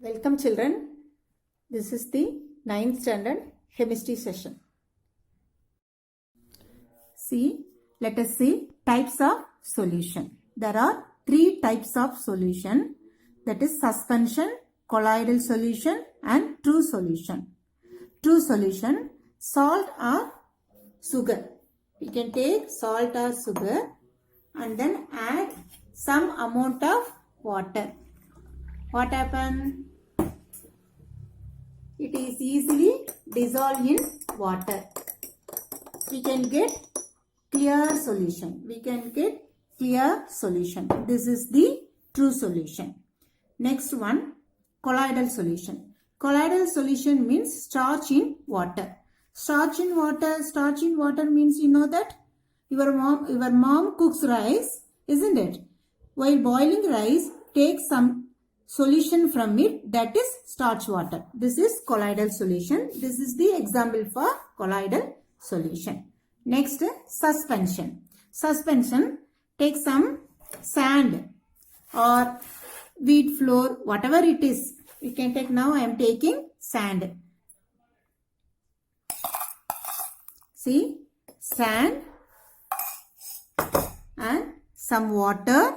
Welcome children. This is the 9th standard chemistry session. Let us see types of solution. There are 3 types of solution, that is suspension, colloidal solution and true solution. True solution, salt or sugar. We can take salt or sugar and then add some amount of water. What happens? It is easily dissolved in water. We can get clear solution. This is the true solution. Next one, colloidal solution. Colloidal solution means starch in water. Starch in water means you know that your mom cooks rice, isn't it? While boiling rice, take some solution from it, that is starch water. This is colloidal solution. This is the example for colloidal solution. Next, suspension. Suspension, take some sand or wheat flour, whatever it is. You can take. Now I am taking sand. See, sand and some water.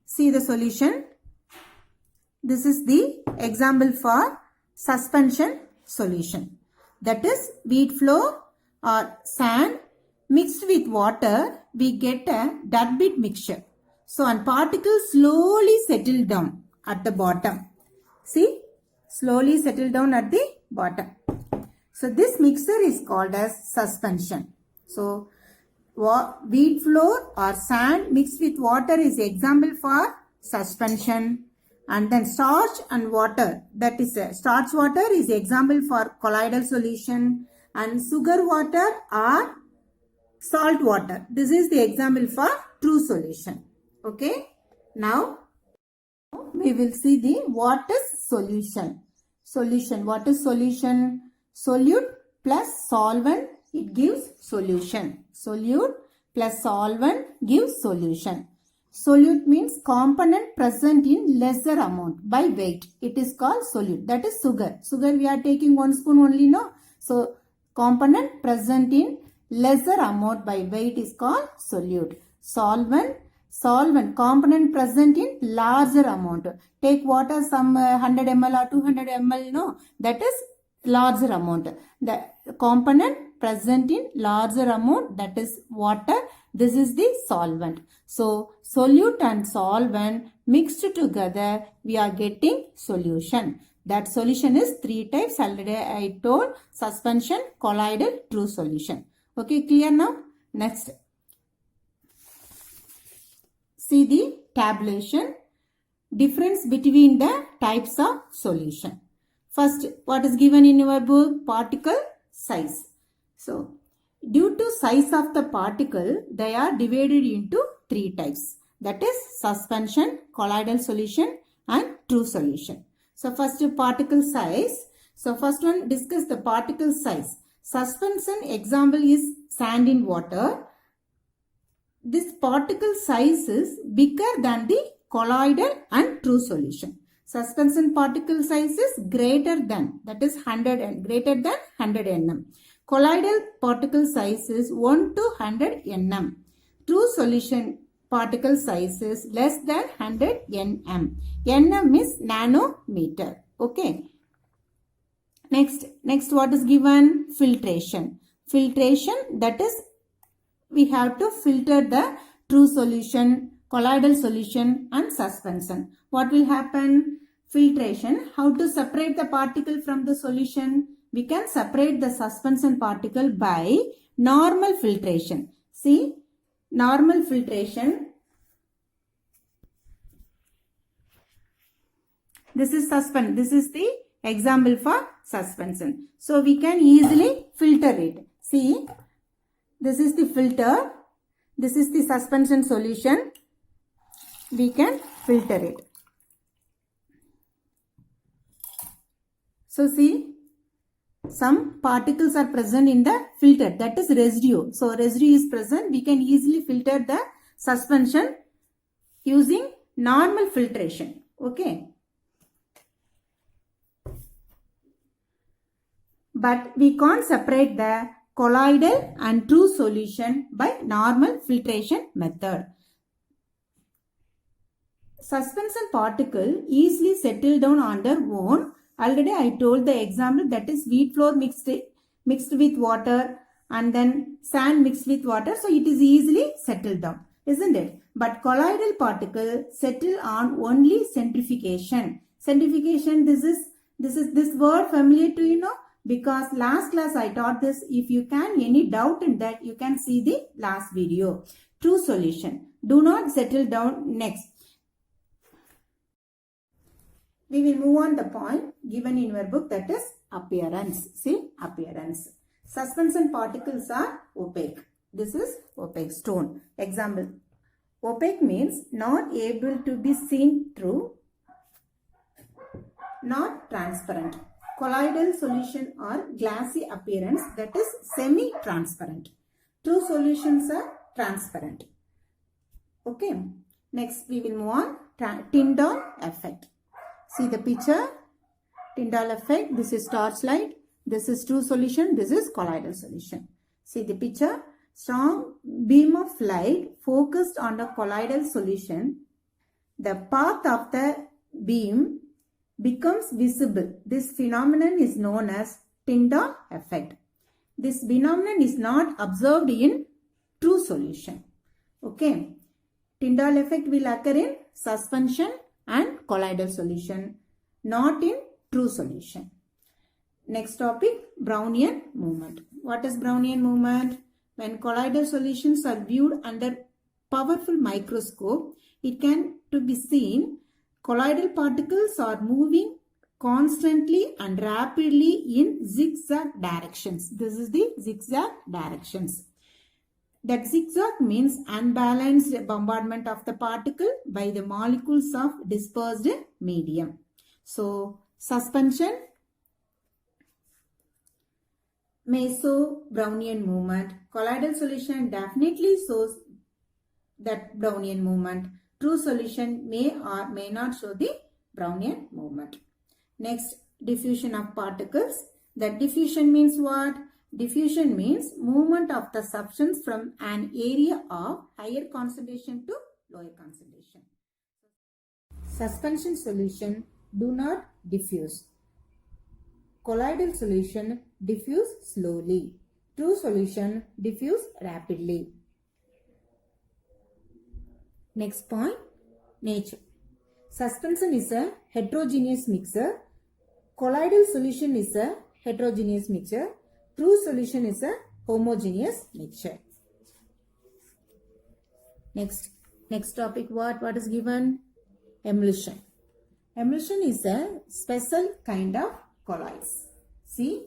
See the solution. This is the example for suspension solution. That is wheat flour or sand mixed with water, we get a dirt bit mixture. So, and particles slowly settle down at the bottom. See, slowly settle down at the bottom. So, this mixture is called as suspension. So, wheat flour or sand mixed with water is example for suspension, and then starch and water, that is starch water is example for colloidal solution, and sugar water or salt water, this is the example for true solution. Okay, now we will see the what is solution. What is solution? Solute plus solvent, it gives solution. Solute plus solvent gives solution. Solute means component present in lesser amount by weight. It is called solute. That is sugar. Sugar we are taking 1 spoon only, no? So, component present in lesser amount by weight is called solute. Solvent, component present in larger amount. Take water some 100 ml or 200 ml, no? That is larger amount. The component present in larger amount, that is water. This is the solvent. So, solute and solvent mixed together, we are getting solution. That solution is 3 types. Already I told: suspension, colloidal, true solution. Okay, clear now? Next. See the tabulation. Difference between the types of solution. First, what is given in your book? Particle size. So, due to size of the particle, they are divided into 3 types. That is suspension, colloidal solution and true solution. So, first particle size. So, first one, discuss the particle size. Suspension example is sand in water. This particle size is bigger than the colloidal and true solution. Suspension particle size is greater than, that is 100 nm. Colloidal particle size is 1 to 100 nm. True solution particle size is less than 100 nm. Nm is nanometer. Okay. Next what is given? Filtration. Filtration, that is we have to filter the true solution, colloidal solution and suspension. What will happen? Filtration. How to separate the particle from the solution? We can separate the suspension particle by normal filtration. See, normal filtration. This is the example for suspension. So, we can easily filter it. See, this is the filter. This is the suspension solution. We can filter it. So, see, some particles are present in the filter, that is residue. So, residue is present. We can easily filter the suspension using normal filtration. Okay. But we can't separate the colloidal and true solution by normal filtration method. Suspension particle easily settle down on their own. Already I told the example, that is wheat flour mixed with water and then sand mixed with water. So it is easily settled down, isn't it? But colloidal particle settle on only centrifugation. Centrifugation, this word familiar to you, know? Because last class I taught this. If you can any doubt in that, you can see the last video. True solution. Do not settle down. Next, we will move on the point given in your book, that is appearance. See, appearance. Suspension particles are opaque. This is opaque stone. Example. Opaque means not able to be seen through, not transparent. Colloidal solution are glassy appearance, that is semi-transparent. True solutions are transparent. Okay. Next we will move on. Tyndall effect. See the picture. Tyndall effect. This is torchlight. This is true solution. This is colloidal solution. See the picture. Strong beam of light focused on the colloidal solution. The path of the beam becomes visible. This phenomenon is known as Tyndall effect. This phenomenon is not observed in true solution. Okay. Tyndall effect will occur in suspension and colloidal solution, not in true solution. Next topic, Brownian movement. What is Brownian movement? When colloidal solutions are viewed under powerful microscope, it can to be seen colloidal particles are moving constantly and rapidly in zigzag directions. This is the zigzag directions. That zigzag means unbalanced bombardment of the particle by the molecules of dispersed medium. So, suspension, may show Brownian movement. Colloidal solution definitely shows that Brownian movement. True solution may or may not show the Brownian movement. Next, diffusion of particles. That diffusion means what? Diffusion means movement of the substance from an area of higher concentration to lower concentration. Suspension solution do not diffuse. Colloidal solution diffuse slowly. True solution diffuse rapidly. Next point, nature. Suspension is a heterogeneous mixture. Colloidal solution is a heterogeneous mixture. True solution is a homogeneous mixture. Next topic, what is given? Emulsion. Emulsion is a special kind of colloids. See?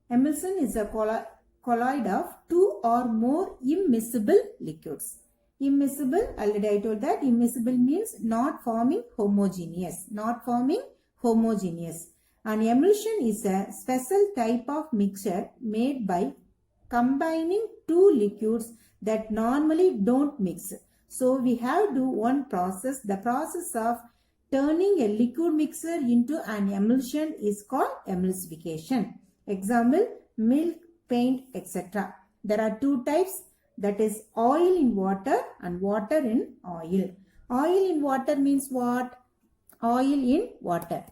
Emulsion is a colloid of two or more immiscible liquids. Immiscible, already I told that immiscible means not forming homogeneous. Not forming homogeneous. An emulsion is a special type of mixture made by combining two liquids that normally don't mix. So we have to do one process. The process of turning a liquid mixture into an emulsion is called emulsification. Example, milk, paint, etc. There are two types, that is oil in water and water in oil. Oil in water means what? Oil in water.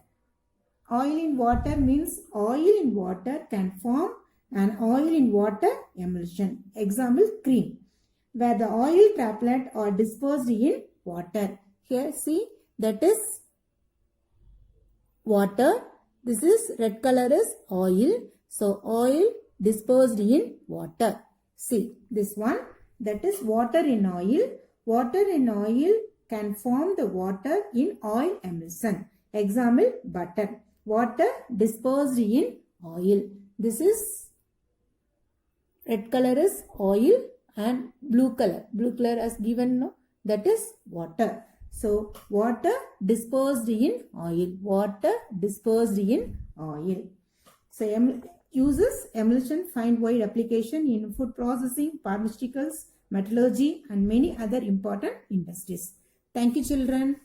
Oil in water means oil in water can form an oil in water emulsion. Example, cream, where the oil droplet are dispersed in water. Here see, that is water. This is red color is oil. So oil dispersed in water. See this one, that is water in oil. Water in oil can form the water in oil emulsion. Example, butter. Water dispersed in oil. This is red color is oil and blue color as given, no? That is water. So water dispersed in oil. Water dispersed in oil. So uses emulsion find wide application in food processing, pharmaceuticals, metallurgy and many other important industries. Thank you children.